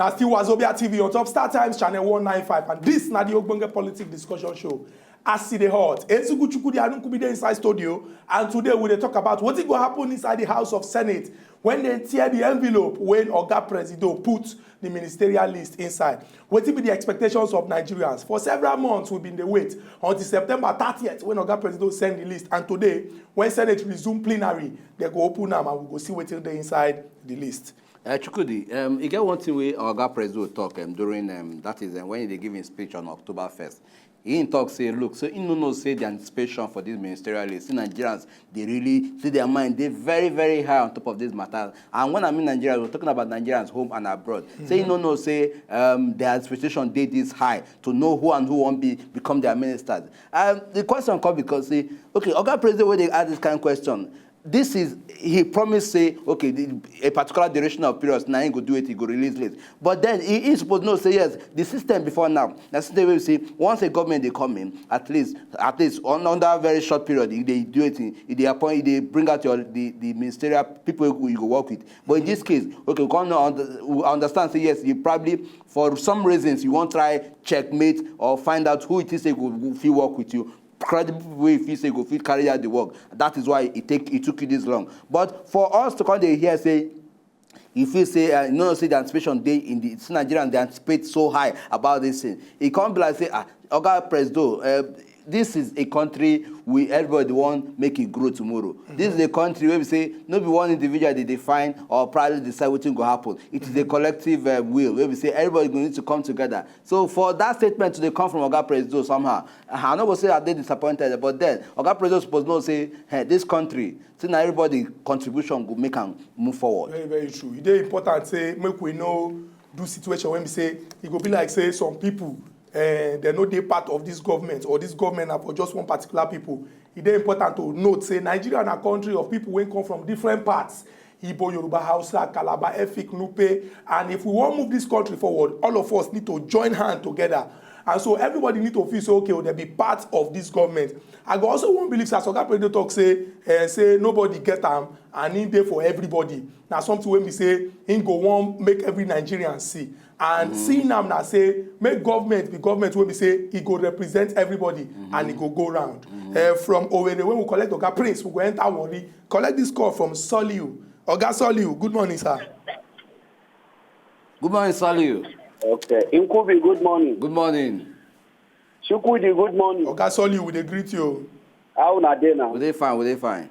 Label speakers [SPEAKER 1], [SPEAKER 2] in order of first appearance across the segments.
[SPEAKER 1] Now still Wazobia TV on top Star Times channel 195, and this na the Ogbonge Politics Discussion Show. As see the hot, Ezugu Chukudi Anukubi dey inside studio, and today we dey talk about what is going to happen inside the House of Senate when they tear the envelope when Oga Presido put the ministerial list inside. What will be the expectations of Nigerians? For several months, we've been the wait until September 30th when Oga Presido send the list, and today, when Senate resume plenary, they go open them and we go see what's inside the list.
[SPEAKER 2] Chukudi, you get one thing where Oga Presido talk during that is when they give his speech on October 1st. He in talk say, look, so in no say the anticipation for this ministerial list. See Nigerians, they really see their mind, they're very, very high on top of this matter. And when I mean Nigerians, we're talking about Nigerians home and abroad. Say you no say their expectation they this high to know who and who won't become their ministers. The question comes because say, okay, Oga Presido when they ask this kind of question. This is, he promised, say, okay, a particular duration of periods, now he go do it, he go release list. But then he is supposed to know, say, yes, the system before now, that's the way we say, once a government, they come in, at least on that very short period, they do it, they appoint, they bring out the ministerial people you go work with. But in this case, okay, we understand, say, yes, you probably, for some reasons, you won't try checkmate or find out who it is they will feel work with you. Credible way if you say go fit carry out the work. That is why it took you this long. But for us to come here say, if you say no say the anticipation day in the Nigerian they anticipate so high about this thing, it can't be like say Oga Presido, this is a country we everybody want make it grow tomorrow. This is a country where we say no be one individual they define or probably decide what will happen. It is a collective will where we say everybody going to come together. So for that statement to come from Oga Presido somehow, I'm not going to say that they disappointed, but then Oga Presido supposed to say, hey, this country, so now everybody contribution will make them move forward.
[SPEAKER 1] Very, very true. It's important say make we know do situation when we say it go be like say some people they know they part of this government or this government are for just one particular people. It's important to note say Nigeria is a country of people who come from different parts. Igbo, Yoruba, Hausa, Calabar, Efik, Nupe. And if we want to move this country forward, all of us need to join hands together. And so everybody need to feel so okay, they'll be part of this government. I also won't believe as Oga Presido talk say nobody get them and in there for everybody. Now something when we say in go one make every Nigerian see. And seeing them now say make government be government when we say it go represent everybody and it go round. From Owerri when we collect Oga Prince, we go enter Warri. Collect this call from Soliu. Oga Soliu, good morning, sir.
[SPEAKER 2] Good morning, Soliu.
[SPEAKER 3] Okay. Inkubi, good morning.
[SPEAKER 2] Good morning.
[SPEAKER 3] Chukudi, good morning.
[SPEAKER 1] Oga Soliu, we dey greet you.
[SPEAKER 3] How una dey now?
[SPEAKER 2] Will they fine?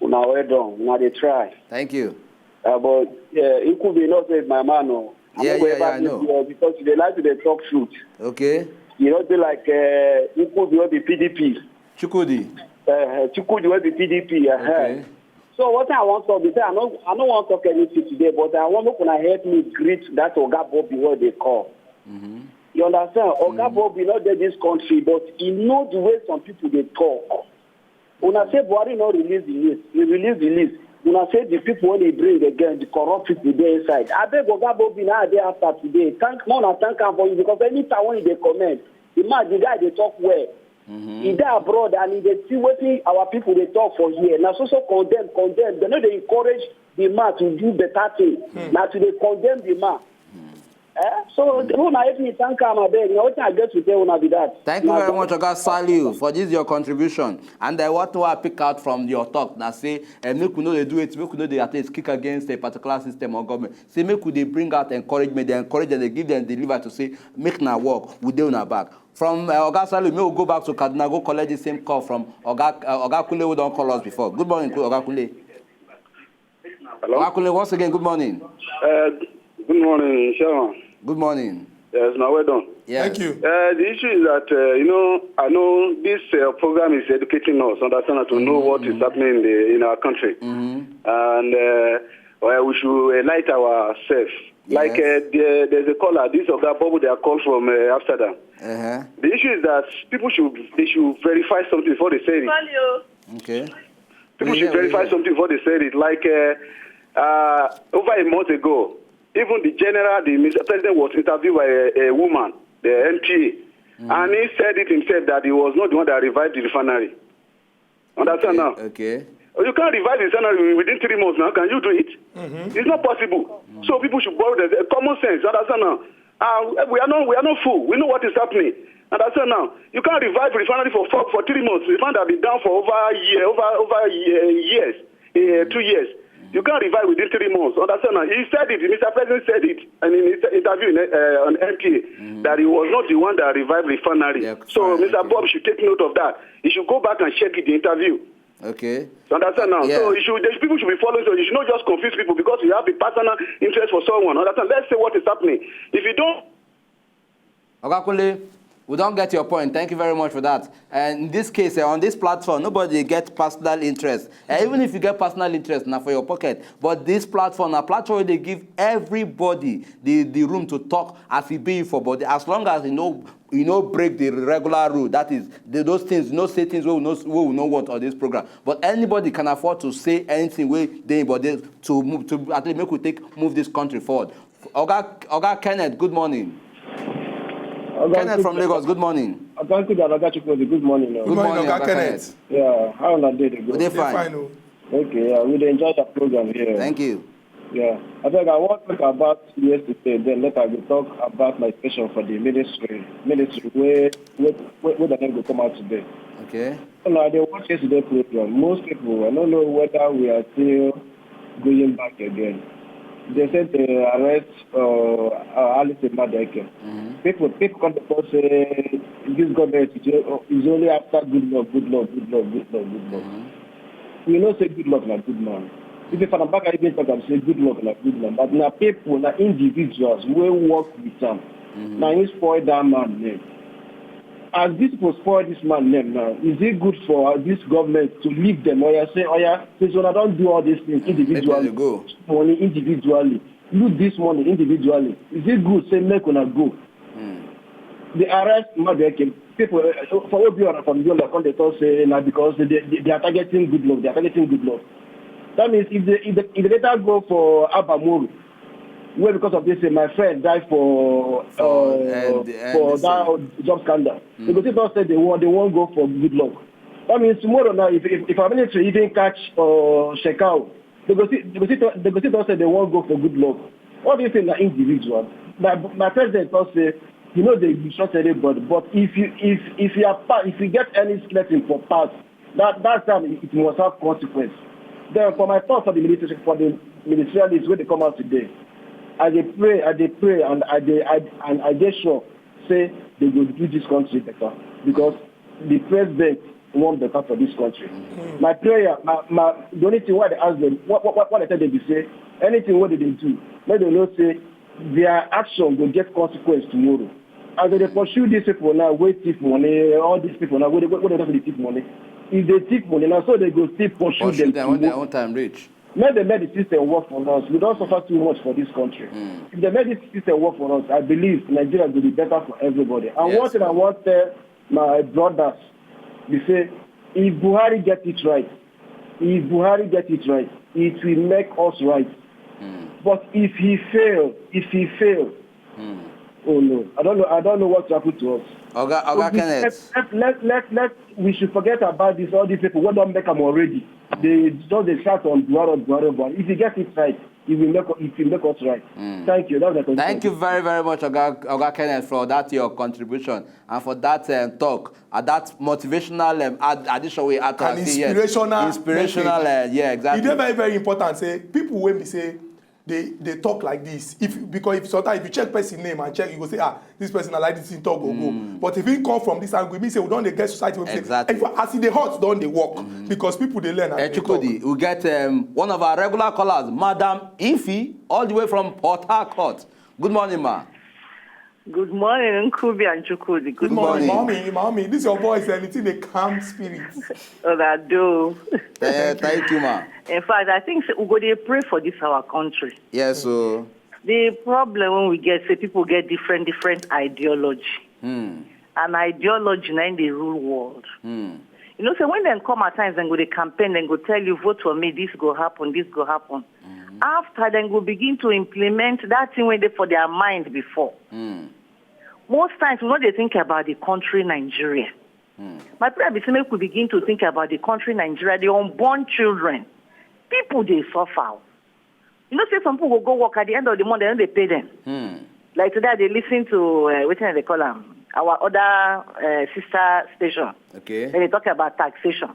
[SPEAKER 3] Una well done. Una dey try.
[SPEAKER 2] Thank you.
[SPEAKER 3] But Inkubi not say my man no.
[SPEAKER 2] Yeah, I know.
[SPEAKER 3] Because they like to talk truth.
[SPEAKER 2] Okay.
[SPEAKER 3] You know, be like Inkubi will be PDP.
[SPEAKER 2] Chukudi.
[SPEAKER 3] Chukudi will be PDP.
[SPEAKER 2] Okay.
[SPEAKER 3] So what I want to say, I don't want to talk anything today, but I want to help me greet that Oga Bobby what they call. You understand? Oga Bobby not there this country, but he know the way some people they talk. When I say Buhari not release the list, he release the list. When I say the people when they bring again, the corrupt people there inside. I beg Oga Bobby now day after today. Thank him for you because anytime when they comment, the guy they talk well. He there abroad and they see what our people they talk for here. Now so condemn. They know they encourage the man to do better thing. Now to they condemn the man. So when I me thank him, I beg. Now what I get to tell be that.
[SPEAKER 2] Thank you very much, Oga Soliu, for this your contribution. And what I pick out from your talk now say, make we know they do it, make we know they at least kick against a particular system or government. Say make we they bring out encouragement, they encourage and they give them deliver to say make na work, we do on our back. From Oga Soliu, we will go back to Kaduna, go collect the same call from Oga Kule who don't call us before. Good morning, Oga Kule.
[SPEAKER 4] Hello?
[SPEAKER 2] Oga Kule, once again, good morning.
[SPEAKER 4] Good morning, Sharon.
[SPEAKER 2] Good morning.
[SPEAKER 4] Yes, now well done.
[SPEAKER 2] Yes.
[SPEAKER 1] Thank you.
[SPEAKER 4] The issue is that, I know this program is educating us, understand to know what is happening in our country. And we should enlighten ourselves.
[SPEAKER 2] Yes.
[SPEAKER 4] Like there's a caller, this of that bubble they are called from Amsterdam. The issue is that people should verify something before they say it.
[SPEAKER 2] Okay.
[SPEAKER 4] People should verify something before they say it. Like over a month ago, even the Mr. President was interviewed by a woman, the MPA, and he said it himself that he was not the one that revived the refinery. Understand now?
[SPEAKER 2] Okay.
[SPEAKER 4] You can't revise the salary within 3 months now. Can you do it? It's not possible. So people should borrow the common sense. Understand now? We are not fool. We know what is happening. Understand now? You can't revive refinery for 3 months. Refinery have been down for over a year, over years, 2 years. You can't revive within 3 months. Understand now? He said it. Mr. President said it in his interview on NPA that he was not the one that revived refinery. Yeah, so Mr. Bob should take note of that. He should go back and check it, the interview.
[SPEAKER 2] Okay.
[SPEAKER 4] So understand now?
[SPEAKER 2] Yeah.
[SPEAKER 4] So people should be following. So you should not just confuse people because you have a personal interest for someone. Understand? Let's say what is happening. If you don't.
[SPEAKER 2] Ogakunle, we don't get your point. Thank you very much for that. And in this case, on this platform, nobody gets personal interest. Even if you get personal interest, now for your pocket. But this platform, a platform where they give everybody the room to talk as it be for body, as long as you know break the regular rule. That is, those things, say things we will not want on this program. But anybody can afford to say anything where they to move to at least move this country forward. Oga Kenneth, good morning. Kenneth from Lagos, good morning.
[SPEAKER 5] Good morning.
[SPEAKER 2] Good morning, Oga Kenneth.
[SPEAKER 5] Yeah, how are you doing?
[SPEAKER 2] Good, fine.
[SPEAKER 5] Okay, yeah, we enjoy the program here.
[SPEAKER 2] Thank you.
[SPEAKER 5] Yeah, I think I want to talk about yesterday, then later I will talk about my question for the ministry where the name will come out today.
[SPEAKER 2] Okay.
[SPEAKER 5] So now, they watch yesterday program. Most people, I don't know whether we are still going back again. They said they arrest Alice Madeke. People come to say this government is only after good luck. We don't say good luck like good man. If you find back again, I say good luck like good man. But now people, now individuals, we work with them. Now you spoil that man name. As this people spoil this man name now, is it good for this government to leave them or say, oh yeah, since when I don't do all these things individually, money individually, lose this money individually, is it good? Say make una go. They arrest Madeke. People for Obiora from Yola come they talk say now because they are targeting good luck. They are targeting good luck. That means if they later go for Abamuru, where because of this, my friend died for that job scandal. Because people said they won't go for good luck. That means tomorrow now, if our military even catch Shekau, because people said they won't go for good luck. What do you think that individual? My president also say, they trust anybody, but if you get any skeleton for part, that time it must have consequence. Then for my thought for the militarists when they come out today, I pray, and I get sure, say they will do this country better because the president wants better for this country. My prayer, the only thing why they ask them, what I tell them, they say, anything what did they do? Let them know say their action will get consequence tomorrow. As they pursue these people now, wait thief money, all these people now, where they don't thief money. If they thief money now, so they go still pursue them
[SPEAKER 2] when their own time reach.
[SPEAKER 5] Let the medical system work for us. We don't suffer too much for this country. If the medical system work for us, I believe Nigeria will be better for everybody. And one thing I want to tell my brothers, they say, if Buhari get it right, it will make us right. But if he fail, oh no, I don't know what to happen to us.
[SPEAKER 2] Oga Kenneth.
[SPEAKER 5] We should forget about this. All these people, we don't make them already. They start on Buhari. If he gets it right, it will make us right. Thank you.
[SPEAKER 2] Thank you very, very much, Oga Kenneth, for that your contribution and for that talk, that motivational addition we had to
[SPEAKER 1] and inspirational,
[SPEAKER 2] yeah, exactly.
[SPEAKER 1] It's very, very important. Say people when we say they talk like this. Because sometimes if you check person name and check, you go say, this person I like this in talk go. But if it come from this angle, we say we don't get society.
[SPEAKER 2] Exactly.
[SPEAKER 1] Say, as the hot don't they work because people they learn. And
[SPEAKER 2] Chukudi, we get one of our regular callers, Madam Ifi, all the way from Port Harcourt. Good morning, ma.
[SPEAKER 6] Good morning, Nkubi and Chukudi.
[SPEAKER 1] Good morning, mommy. This is your voice and it's in a calm spirit.
[SPEAKER 6] Oh, that do.
[SPEAKER 2] Thank you, ma.
[SPEAKER 6] In fact, I think we go to pray for this our country.
[SPEAKER 2] Yes, so.
[SPEAKER 6] The problem when we get, say people get different ideology. And ideology now in the real world. So when they come at times and go to campaign, then go tell you, vote for me, this go happen. After then go begin to implement that thing when they for their mind before. Most times we know they think about the country Nigeria. My prayer is make we begin to think about the country Nigeria, the unborn children. People, they suffer. You know, say some people will go work at the end of the month, and they pay them. Like today, they listen to, what they call them, our other sister station.
[SPEAKER 2] Okay.
[SPEAKER 6] Then they talk about taxation.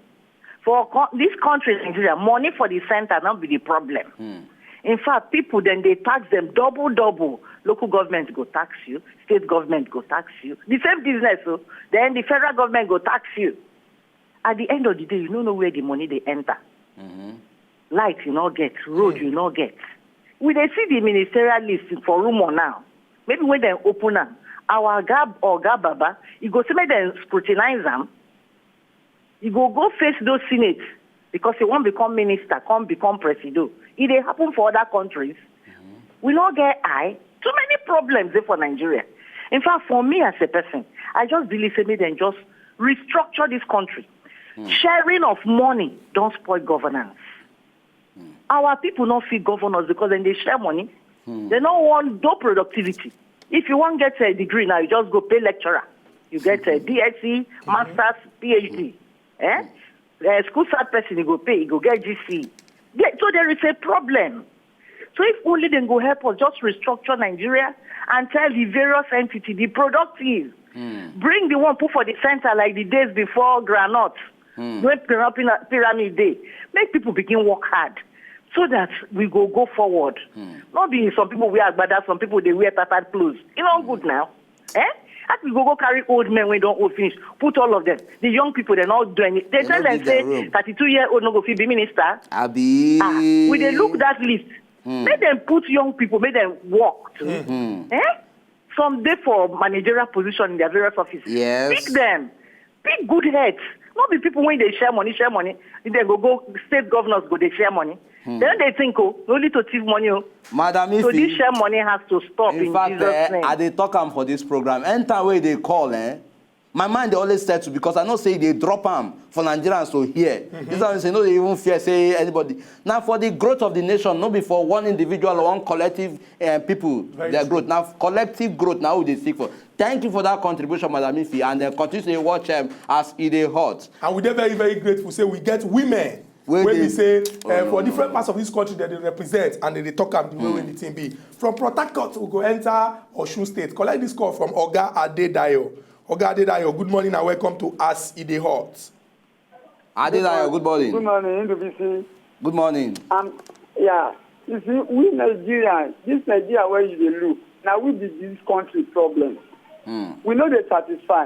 [SPEAKER 6] For this country, Nigeria, money for the center not be the problem. In fact, people, then they tax them double. Local government go tax you. State government go tax you. The same business, so then the federal government go tax you. At the end of the day, you don't know where the money they enter. Light you not get, road you not get. We they see the ministerial list for rumor now. Maybe when they open them, our Gab or Gababa, you go see me then scrutinize them. You go face those senates because you won't become minister, can't become president. It they happen for other countries. We not get eye. Too many problems there for Nigeria. In fact, for me as a person, I just believe me then just restructure this country. Sharing of money don't spoil governance. Our people don't feel governors because then they share money. They don't want no productivity. If you want to get a degree now, you just go pay lecturer. You get a DSc, Masters, PhD. School start person, you go pay, you go get GC. So there is a problem. So if only they go help us just restructure Nigeria and tell the various entities, the productive, bring the one put for the center like the days before Granot, when Pyramid Day. Make people begin work hard so that we go forward. Not be some people wear agbada, some people they wear tattered clothes. You know good now. As we go carry old men when don't finish, put all of them. The young people, they're not doing it. They tell them, say, 32-year-old no go fit be minister.
[SPEAKER 2] Abi.
[SPEAKER 6] We they look that list. Make them put young people, make them work too. Some day for managerial position in their various offices.
[SPEAKER 2] Yes.
[SPEAKER 6] Pick them. Pick good heads. Not be people when they share money. Then they go state governors go they share money. Then they think, only to thief money.
[SPEAKER 2] Madam
[SPEAKER 6] So
[SPEAKER 2] Ifi,
[SPEAKER 6] this share money has to stop in
[SPEAKER 2] fact,
[SPEAKER 6] Jesus' name.
[SPEAKER 2] I dey talk am for this program. Anytime where they call, my mind they always settle because I know say they drop them for Nigerians to hear. This one say no, they even fear say anybody. Now for the growth of the nation, not before one individual or one collective people, their growth. Now collective growth now they seek for. Thank you for that contribution, Madam Ifi, and continue to watch as it dey hot.
[SPEAKER 1] And we're very, very grateful. Say we get women. When we say for different parts of this country that they represent and they talk about the way the team be. From Port Harcourt, we go enter Osun State. Collect this call from Oga Adedayo. Oga Adedayo, good morning and welcome to As It Dey Hot.
[SPEAKER 2] Adedayo, good morning.
[SPEAKER 7] Good morning, NDBC.
[SPEAKER 2] Good morning.
[SPEAKER 7] Yeah, you see, we Nigerians, this Nigeria where you dey look, now we be this country problem. We know they satisfy.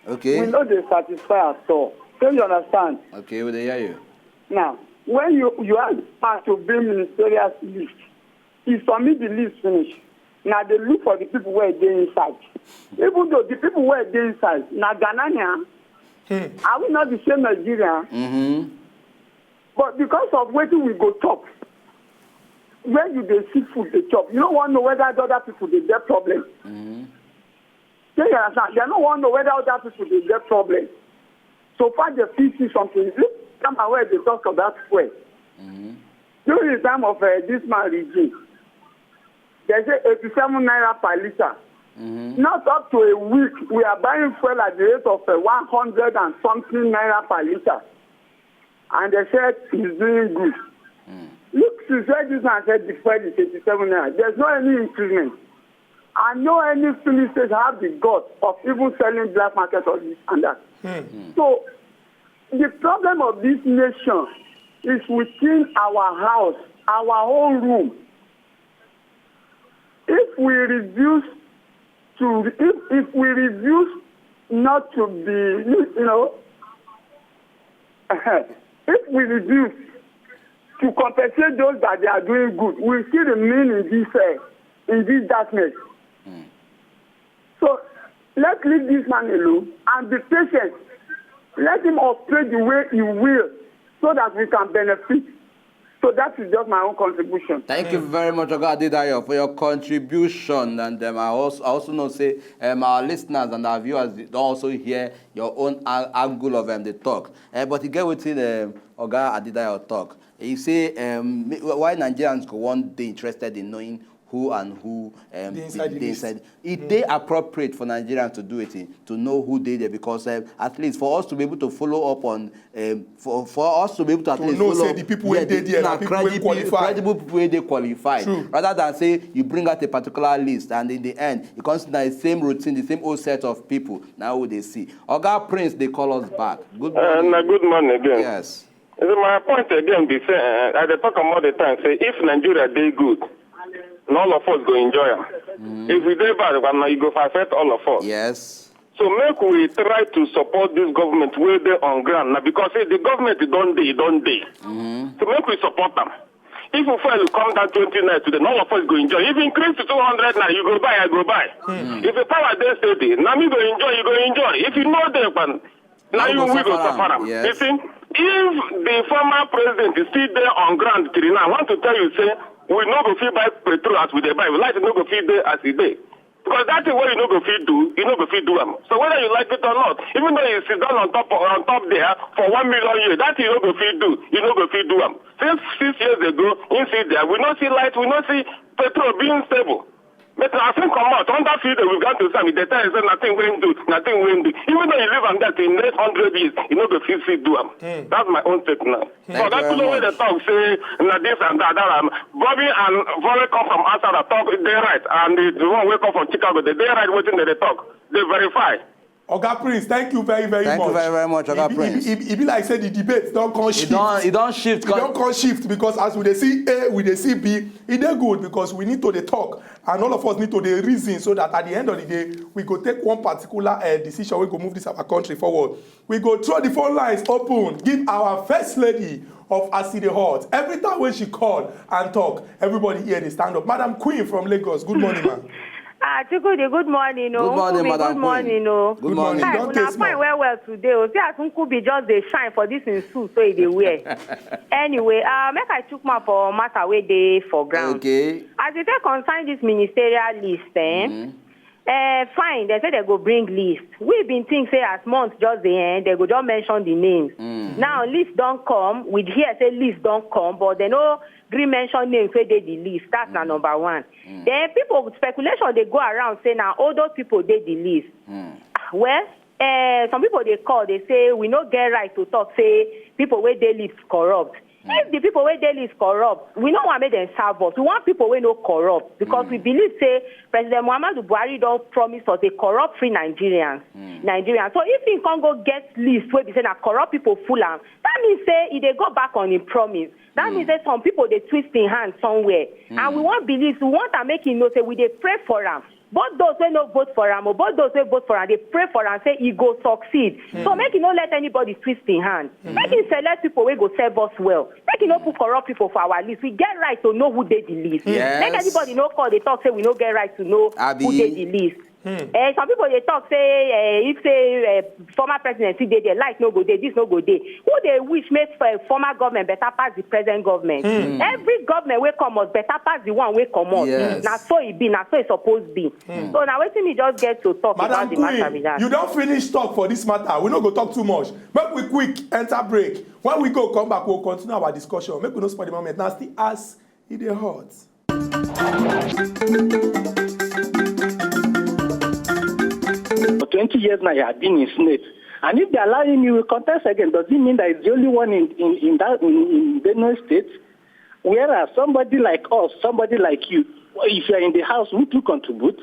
[SPEAKER 2] Okay.
[SPEAKER 7] We know they satisfy at all. So you understand?
[SPEAKER 2] Okay, we dey hear you.
[SPEAKER 7] Now, when you are asked to bring ministerial list, you submit the list finish. Now they look for the people where they inside. Even though the people where they inside, now Ghanaian, are we not the same Nigerian? But because of waiting we go top, when you dey see food they chop, you don't want to know whether other people they get problem. So you understand? They don't want to know whether other people they get problem. So far they feel see something. Come away they talk about fuel. During the time of this man regime, they say 87 naira per liter. Not up to a week, we are buying fuel at the rate of 100 and something naira per liter. And they said it's doing good. Look, since this man said the fuel is 87 naira, there's no any improvement. I know any filling station have the guts of even selling black market or this and that. So the problem of this nation is within our house, our own room. If we refuse not to be, if we refuse to compensate those that they are doing good, we still remain in this darkness. So let's leave this man alone and be patient. Let him operate the way he will so that we can benefit. So that is just my own contribution.
[SPEAKER 2] Thank you very much, Oga Adedayo, for your contribution. And I also know say our listeners and our viewers don't also hear your own angle of the talk. But you get within Oga Adedayo talk. You say why Nigerians go one day interested in knowing who and who
[SPEAKER 1] inside the list.
[SPEAKER 2] It they appropriate for Nigerians to do it, to know who they there, because at least for us to be able to follow up on, for us to be able to at least
[SPEAKER 1] know,
[SPEAKER 2] follow
[SPEAKER 1] say the people who they there,
[SPEAKER 2] na
[SPEAKER 1] people who qualify.
[SPEAKER 2] credible people who they qualify.
[SPEAKER 1] True.
[SPEAKER 2] Rather than say you bring out a particular list and in the end it comes to the same routine, the same old set of people. Now who they see. Oga Prince, they call us back. Good morning.
[SPEAKER 8] Good morning again.
[SPEAKER 2] Yes.
[SPEAKER 8] So my point again be say, I dey talk about the time, say if Nigeria dey good, and all of us go enjoy am. If we dey bad, you go affect all of us.
[SPEAKER 2] Yes.
[SPEAKER 8] So make we try to support this government where they on ground now, because the government don't day. So make we support them. If we fail to come down 29 today, all of us go enjoy. If you increase to 200 now, you go buy, I go buy. If the power dey steady, now me go enjoy, you go enjoy. If you know them, now you will go suffer them.
[SPEAKER 2] Yes.
[SPEAKER 8] You see, if the former president is still there on ground till now, I want to tell you, say, we no go fit buy petrol as we dey buy. We like to no go fit there as e dey. Because that's what you no go fit do, you no go fit do them. So whether you like it or not, even though you sit down on top there for 1 million years, that you no go fit do, you no go fit do them. Since 6 years ago, you see there, we not see light, we not see petrol being stable. But I think come out on that field we've got to say the time say nothing will do, nothing will do. Even though you live on that in the next 100 years, you know the fit do them. That's my own take now. So that's the way they talk, say this and that. Bobby and Volley come from outside the talk, they right, and the one wake up from Chicago, they right waiting they talk. They verify.
[SPEAKER 1] Oga Prince, thank you very, very much.
[SPEAKER 2] Thank you very much, Oga Prince.
[SPEAKER 1] It be like say the debate don't come shift.
[SPEAKER 2] It don't shift.
[SPEAKER 1] It don't come shift because as we dey see A, we dey see B, it dey good because we need to dey talk and all of us need to dey reason so that at the end of the day, we go take one particular decision, we go move this our country forward. We go throw the phone lines open, give our first lady of Aside Hot. Every time when she call and talk, everybody here they stand up. Madam Queen from Lagos, good morning, ma'am.
[SPEAKER 9] Chikude, good morning.
[SPEAKER 2] Good morning, Madam
[SPEAKER 9] Good morning.
[SPEAKER 2] Good morning.
[SPEAKER 9] Hi,
[SPEAKER 1] Don't
[SPEAKER 9] una
[SPEAKER 1] taste
[SPEAKER 9] fine
[SPEAKER 1] more.
[SPEAKER 9] well today. See as Nkubi just dey shine for this in suit so e dey wear. Anyway, make I chook mouth for matter wey dey for ground.
[SPEAKER 2] Okay.
[SPEAKER 9] As e take concern this ministerial list, fine, they say they go bring list. We been think say as months just the end, they go just mention the names. Now list don't come. We hear say list don't come, but they no gree mention names where they the list. That's na number one. Then people with speculation they go around say now all those people they the list. Well, some people they call, they say we no get right to talk say people where they list corrupt. If the people where they list corrupt, we don't want to make them serve us. We want people where no corrupt because we believe say President Muhammadu Buhari don't promise us a corrupt-free Nigerians. So if he can't go get list where they say that corrupt people full am, that means say if they go back on his promise. That means that some people they twist in hand somewhere, and we want believe, we want to make him know say we they pray for him. Both those who no vote for him, or both those who vote for him, they pray for him, say he go succeed. So make him not let anybody twist in hand. Make him select people who go serve us well. Make him not put corrupt people for our list. We get right to know who they the list.
[SPEAKER 2] Yes.
[SPEAKER 9] Make anybody no call, they talk say we no get right to know
[SPEAKER 2] Abi.
[SPEAKER 9] who they the list. Some people they talk say if say former president see they like no go there, this no go there. Who they wish make former government better pass the present government? Every government will come out better pass the one will come out.
[SPEAKER 2] Yes.
[SPEAKER 9] Now so it be, now so it supposed be. So now waiting me just get to talk
[SPEAKER 1] Madam
[SPEAKER 9] about the matter with
[SPEAKER 1] Queen,
[SPEAKER 9] that.
[SPEAKER 1] you don't finish talk for this matter. We no go talk too much. Make we quick enter break. When we go come back, we'll continue our discussion. Make we no spoil the moment. Now still ask it dey hot.
[SPEAKER 10] For 20 years now, you have been in Senate. And if they allow him, he will contest again. Does it mean that he's the only one in Benue State? Whereas somebody like us, somebody like you, if you're in the house, would you contribute?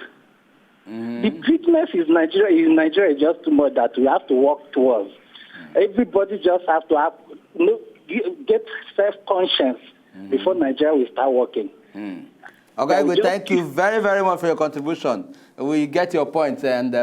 [SPEAKER 10] The greatness is Nigeria is just too much that we have to work towards. Everybody just have to have, get self-conscious before Nigeria will start working.
[SPEAKER 2] Okay, we thank you very, very much for your contribution. We get your point, and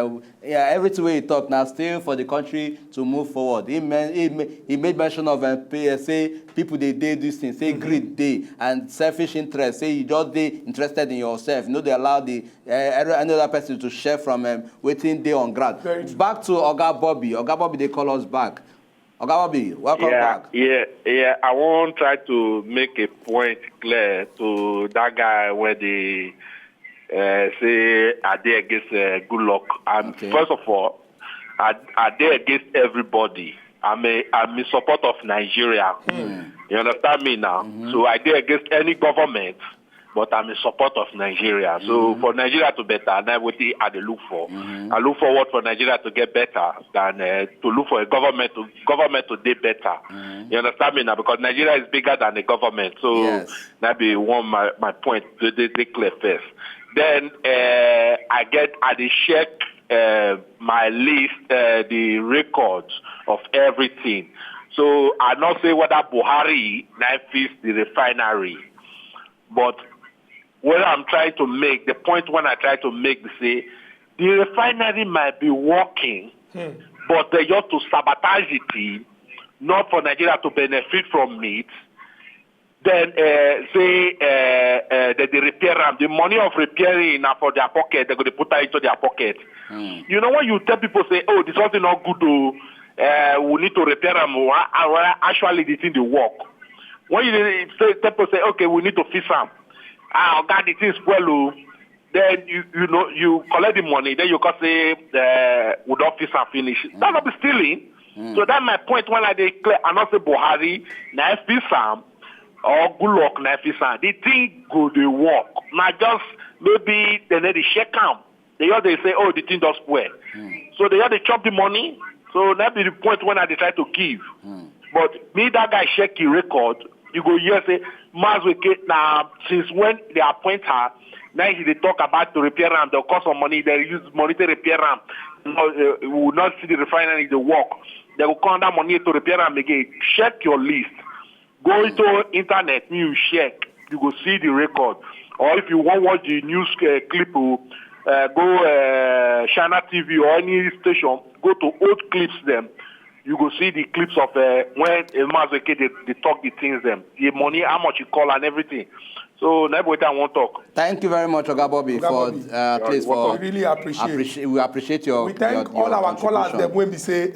[SPEAKER 2] everything we talk now, still for the country to move forward. He made mention of say people they this thing, say greed day and selfish interest. Say you just they interested in yourself. You know they allow the another person to share from waiting day on ground. Back to Oga Bobby. Oga Bobby, they call us back. Oga Bobby, welcome back.
[SPEAKER 11] Yeah. I want to try to make a point clear to that guy where they say are they against good luck. First of all, are they against everybody? I'm in support of Nigeria. You understand me now? So are they against any government but I'm in support of Nigeria. So for Nigeria to better, and that's what I look for. I look forward for Nigeria to get better than to look for a government to do better. You understand me now? Because Nigeria is bigger than the government. So that be my point to clear first. Then I check my list, the records of everything. So I not say whether Buhari now fix the refinery, but what I'm trying to make, the point when I try to make is say the refinery might be working, but they just to sabotage it, not for Nigeria to benefit from it. Then that they repair them. The money of repairing now for their pocket, they're going to put that into their pocket. You know when you tell people say, oh, this something not good, we need to repair them, actually the thing they work. When you tell people say, okay, we need to fix them, God, the thing spoil, then you collect the money, then you can say we don't fix and finish. That's not be stealing. So that's my point when I declare, I not say Buhari, now fix them, or good luck, now fix them. The thing go they work. Not just maybe they need to check them. They say, oh, the thing does spoil. So they have to chop the money. So that be the point when I decide to give. But me, that guy check the record, you go here say, Mazweke, now since when they appoint her, now they talk about to repair them, the cost of money, they use money to repair them. We will not see the refinery, the work. They will come that money to repair them again. Check your list. Go into internet, you check, you go see the record. Or if you want to watch the news clip, go China TV or any station, go to old clips them. You go see the clips of when Mazweke they talk the things them, the money, how much you call and everything. So that's what I want to talk.
[SPEAKER 2] Thank you very much, Oga Bobby,
[SPEAKER 1] we really appreciate.
[SPEAKER 2] We appreciate your.
[SPEAKER 1] We thank all our callers them when we say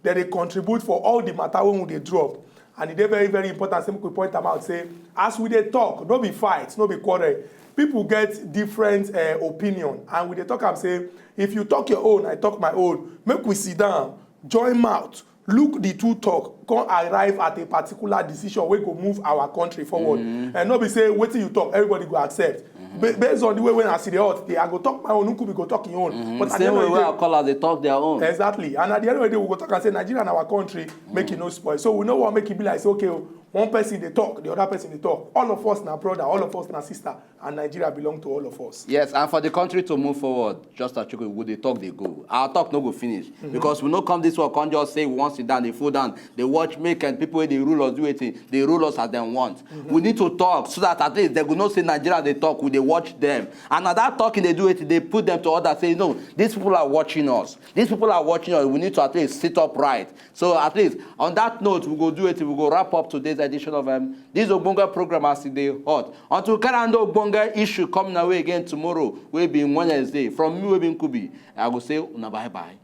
[SPEAKER 1] that they contribute for all the matter when they drop. And it's very, very important. Some people point them out, say, as we they talk, no be fights, no be quarrel. People get different opinion. And when they talk, I'm saying, if you talk your own, I talk my own. Make we sit down, join mouth, look the two talk, come arrive at a particular decision where go move our country forward. And not be say, wait till you talk, everybody go accept. Based on the way when I see the hot, I go talk my own, Nkubi go talk your own. But
[SPEAKER 2] same way our callers, they talk their own.
[SPEAKER 1] Exactly. And at the end of the day, we go talk and say, Nigeria and our country, make it no spoil. So we know what make it be like, say, okay, one person they talk, the other person they talk. All of us now brother, all of us now sister, and Nigeria belong to all of us.
[SPEAKER 2] Yes, and for the country to move forward, just as Chukwu, would they talk, they go. Our talk no go finish. Because we no come this way, can't just say we want sit down, they fall down, they watch make and people they rule us do it, they rule us as they want. We need to talk so that at least they will not say Nigeria they talk, we they watch them. And at that talking they do it, they put them to others, say, no, these people are watching us. These people are watching us, we need to at least sit up right. So at least on that note, we go do it, we go wrap up today's edition of this Ogbonge program as they hot. Until Karando Ogbonge issue coming away again tomorrow, will be Wednesday. From me, will be Nkubi. I will say, una bye bye.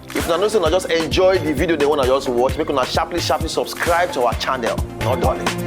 [SPEAKER 12] If you don't just enjoy the video, they want to just watch, make una sharply subscribe to our channel. Not darling.